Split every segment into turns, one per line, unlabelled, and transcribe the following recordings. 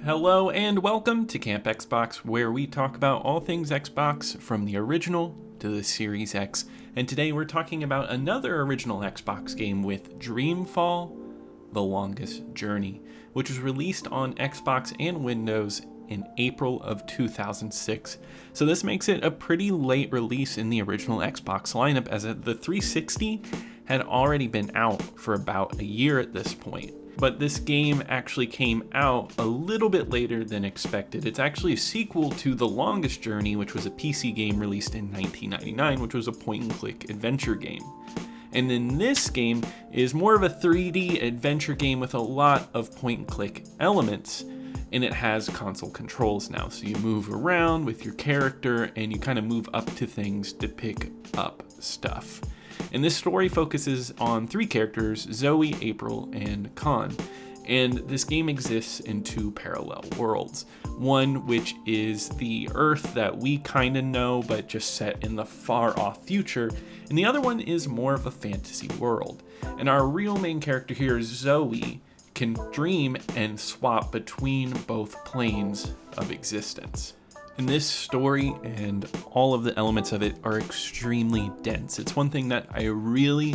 Hello and welcome to Camp Xbox, where we talk about all things Xbox from the original to the Series X. And today we're talking about another original Xbox game with Dreamfall, The Longest Journey, which was released on Xbox and Windows in April of 2006. So this makes it a pretty late release in the original Xbox lineup, as the 360 had already been out for about a year at this point. But this game actually came out a little bit later than expected. It's actually a sequel to The Longest Journey, which was a PC game released in 1999, which was a point-and-click adventure game. And then this game is more of a 3D adventure game with a lot of point-and-click elements, and it has console controls now. So you move around with your character, and you kind of move up to things to pick up stuff. And this story focuses on three characters, Zoe, April, and Khan. And this game exists in two parallel worlds. One which is the Earth that we kind of know, but just set in the far off future. And the other one is more of a fantasy world. And our real main character here, Zoe, can dream and swap between both planes of existence. And this story and all of the elements of it are extremely dense. It's one thing that I really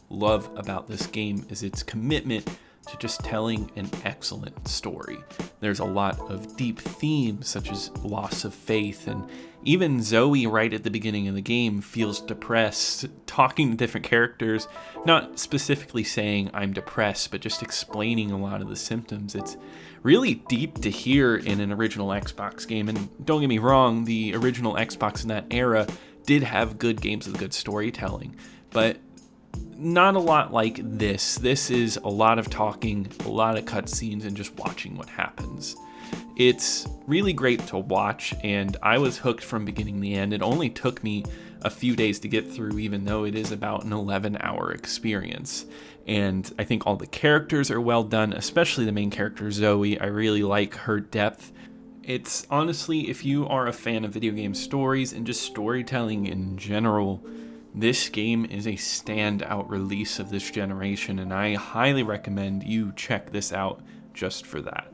love about this game is its commitment to just telling an excellent story. There's a lot of deep themes such as loss of faith, and even Zoe right at the beginning of the game feels depressed, talking to different characters, not specifically saying I'm depressed, but just explaining a lot of the symptoms. It's really deep to hear in an original Xbox game, and don't get me wrong, the original Xbox in that era did have good games with good storytelling, but not a lot like this. This is a lot of talking, a lot of cutscenes, and just watching what happens. It's really great to watch, and I was hooked from beginning to end. It only took me a few days to get through, even though it is about an 11-hour experience. And I think all the characters are well done, especially the main character, Zoe. I really like her depth. It's honestly, if you are a fan of video game stories and just storytelling in general, this game is a standout release of this generation, and I highly recommend you check this out just for that.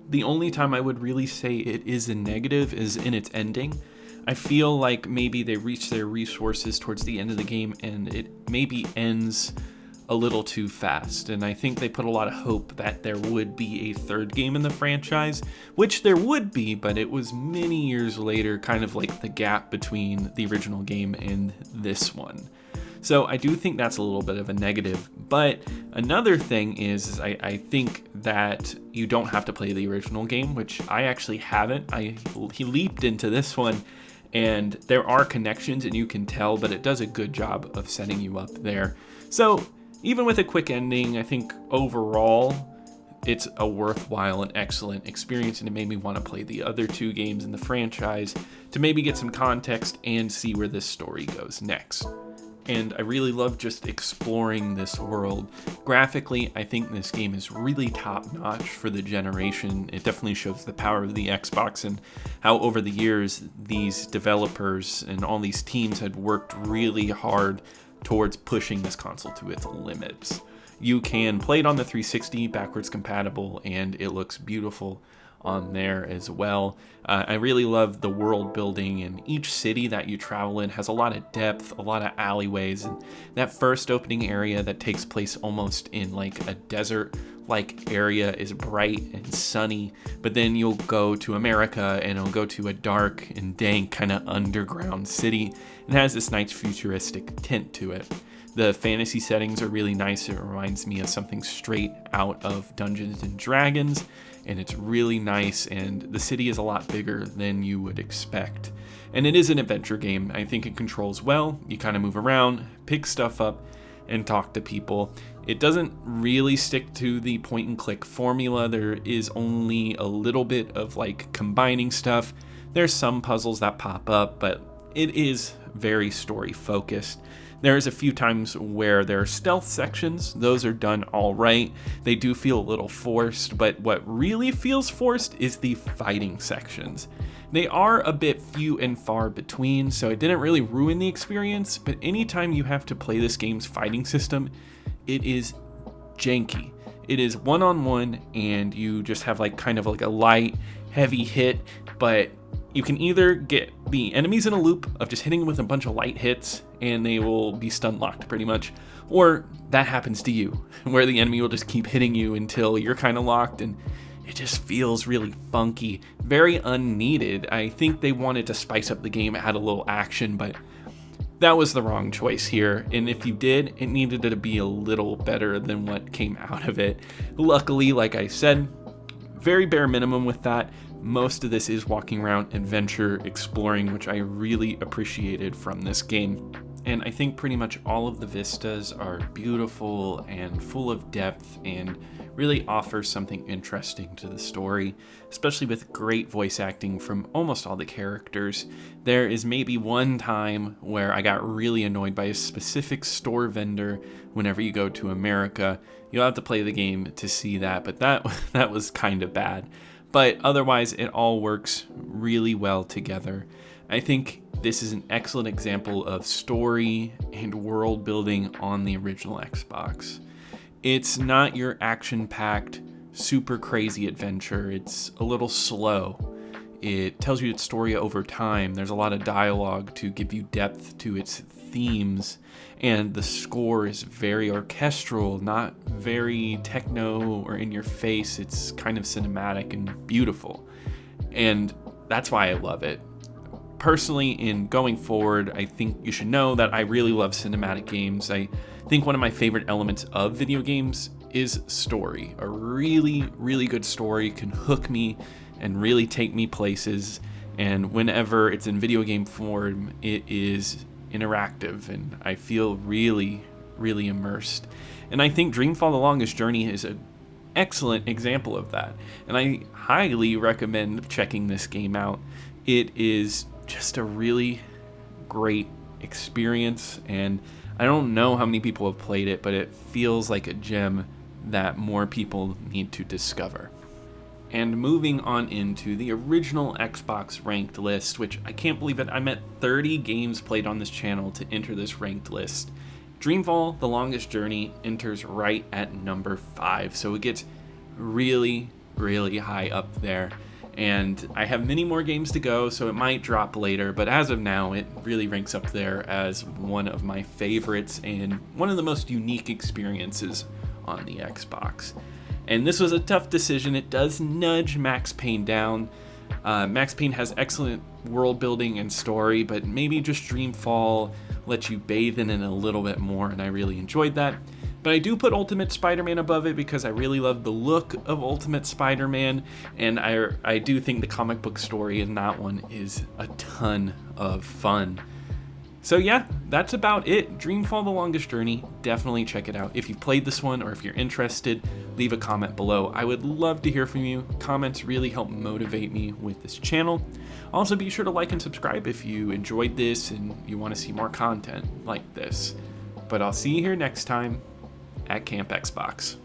The only time I would really say it is a negative is in its ending. I feel like maybe they reached their resources towards the end of the game and it maybe ends a little too fast, and I think they put a lot of hope that there would be a third game in the franchise, which there would be, but it was many years later, kind of like the gap between the original game and this one. So I do think that's a little bit of a negative, but another thing is I think that you don't have to play the original game, which I actually haven't. He leaped into this one, and there are connections and you can tell, but it does a good job of setting you up there. So even with a quick ending, I think overall it's a worthwhile and excellent experience, and it made me want to play the other two games in the franchise to maybe get some context and see where this story goes next. And I really love just exploring this world. Graphically, I think this game is really top-notch for the generation. It definitely shows the power of the Xbox and how over the years these developers and all these teams had worked really hard towards pushing this console to its limits. You can play it on the 360, backwards compatible, and it looks beautiful on there as well. I really love the world building, and each city that you travel in has a lot of depth, a lot of alleyways, and that first opening area that takes place almost in like a desert-like area is bright and sunny, but then you'll go to America and it'll go to a dark and dank kind of underground city. It has this nice futuristic tint to it. The fantasy settings are really nice. It reminds me of something straight out of Dungeons and Dragons, and it's really nice, and the city is a lot bigger than you would expect. And it is an adventure game. I think it controls well. You kind of move around, pick stuff up, and talk to people. It doesn't really stick to the point and click formula. There is only a little bit of like combining stuff. There's some puzzles that pop up, but it is very story focused. There's a few times where there are stealth sections. Those are done all right. They do feel a little forced, but what really feels forced is the fighting sections. They are a bit few and far between, so it didn't really ruin the experience, but anytime you have to play this game's fighting system, it is janky. It is one-on-one, and you just have like kind of like a light, heavy hit, but you can either get the enemies in a loop of just hitting them with a bunch of light hits and they will be stun locked pretty much, or that happens to you where the enemy will just keep hitting you until you're kind of locked, and it just feels really funky, very unneeded. I think they wanted to spice up the game, add a little action, but that was the wrong choice here, and if you did, it needed to be a little better than what came out of it. Luckily, like I said, very bare minimum with that. Most of this is walking around, adventure, exploring, which I really appreciated from this game. And I think pretty much all of the vistas are beautiful and full of depth and really offer something interesting to the story, especially with great voice acting from almost all the characters. There is maybe one time where I got really annoyed by a specific store vendor whenever you go to America. You'll have to play the game to see that, but that was kind of bad. But otherwise, it all works really well together. I think this is an excellent example of story and world building on the original Xbox. It's not your action-packed, super crazy adventure. It's a little slow. It tells you its story over time. There's a lot of dialogue to give you depth to its themes, and the score is very orchestral, not very techno or in your face. It's kind of cinematic and beautiful, and that's why I love it. Personally, in going forward, I think you should know that I really love cinematic games. I think one of my favorite elements of video games is story. A really, really good story can hook me and really take me places, and whenever it's in video game form, it is interactive, and I feel really, really immersed. And I think Dreamfall: The Longest Journey is an excellent example of that, and I highly recommend checking this game out. It is just a really great experience, and I don't know how many people have played it, but it feels like a gem that more people need to discover. And moving on into the original Xbox ranked list, which I can't believe it, I'm at 30 games played on this channel to enter this ranked list. Dreamfall: The Longest Journey enters right at number 5, so it gets really, really high up there. And I have many more games to go, so it might drop later, but as of now, it really ranks up there as one of my favorites and one of the most unique experiences on the Xbox. And this was a tough decision. It does nudge Max Payne down. Max Payne has excellent world building and story, but maybe just Dreamfall lets you bathe in it a little bit more, and I really enjoyed that. But I do put Ultimate Spider-Man above it because I really love the look of Ultimate Spider-Man, and I do think the comic book story in that one is a ton of fun. So yeah, that's about it. Dreamfall: The Longest Journey, definitely check it out. If you've played this one or if you're interested, leave a comment below. I would love to hear from you. Comments really help motivate me with this channel. Also, be sure to like and subscribe if you enjoyed this and you want to see more content like this. But I'll see you here next time at Camp Xbox.